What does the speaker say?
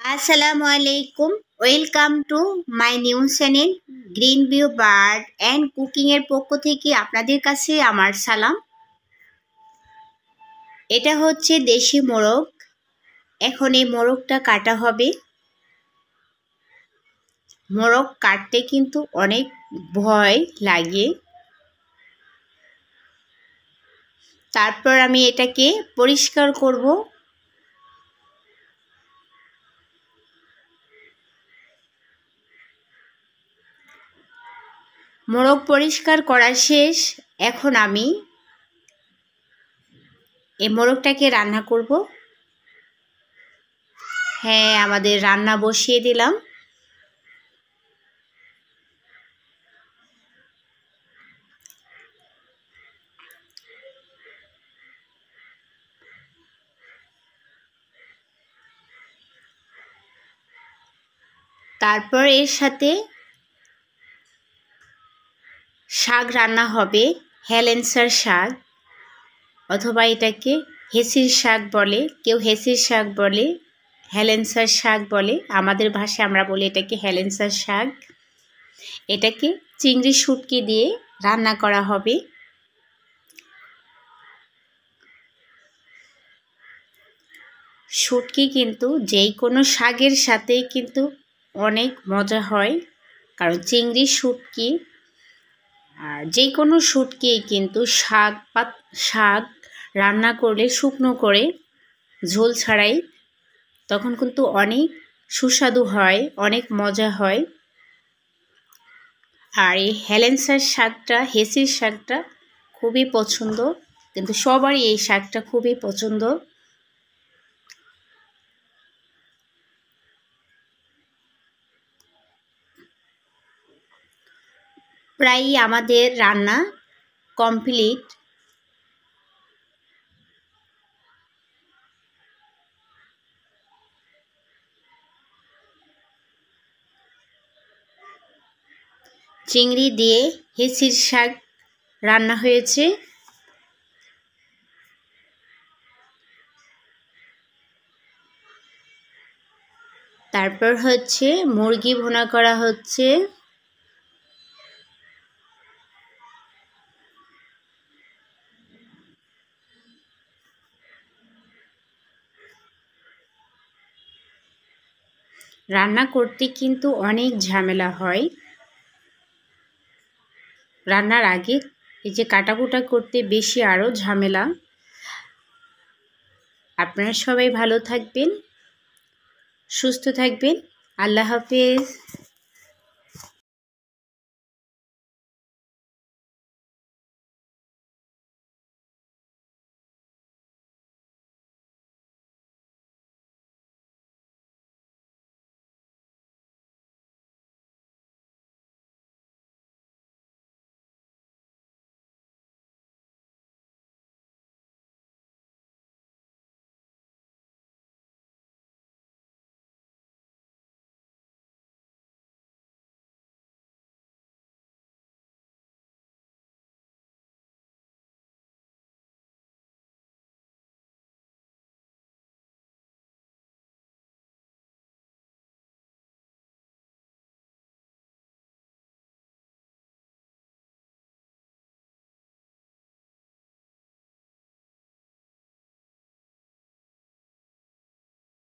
আসসালামু আলাইকুম। Welcome to my new channel green view bird and cooking এর পক্ষ থেকে আপনাদের কাছে আমার সালাম। এটা হচ্ছে দেশি মোরগ। এখন এই মোরগটা কাটা হবে। মোরগ কাটতে কিন্তু অনেক ভয় লাগে। তারপর আমি এটাকে পরিষ্কার করব। মোরগ পরিষ্কার করা শেষ। এখন আমি এই মোরগটাকে রান্না করব। হ্যাঁ, আমাদের রান্না বসিয়ে দিলাম। তারপর এর সাথে শাক রান্না হবে, হেলেন্সার শাক, অথবা এটাকে হেঁচির শাক বলে, কেউ হেঁচির শাক বলে, হেলেন্সার শাক বলে। আমাদের ভাষায় আমরা বলি এটাকে হেলেন্সার শাক। এটাকে চিংড়ি শুটকি দিয়ে রান্না করা হবে। শুটকি কিন্তু যেই কোনো শাকের সাথেই কিন্তু অনেক মজা হয়, কারণ চিংড়ি শুটকি আর যে কোনো শুটকি কিন্তু শাক রান্না করলে শুকনো করে ঝোল ছাড়াই তখন কিন্তু অনেক সুস্বাদু হয়, অনেক মজা হয়। আর এই হেলেন্সার শাকটা, হেঁচির শাকটা খুবই পছন্দ, কিন্তু সবারই এই শাকটা খুবই পছন্দ। প্রায়ই আমাদের রান্না কমপ্লিট। চিংড়ি দিয়ে হেঁচির শাক রান্না হয়েছে। তারপর হচ্ছে মুরগি ভুনা করা হচ্ছে। রান্না করতে কিন্তু অনেক ঝামেলা হয়। রান্নার আগে এই যে কাটাকুটা করতে বেশি আরও ঝামেলা। আপনারা সবাই ভালো থাকবেন, সুস্থ থাকবেন। আল্লাহ হাফেজ।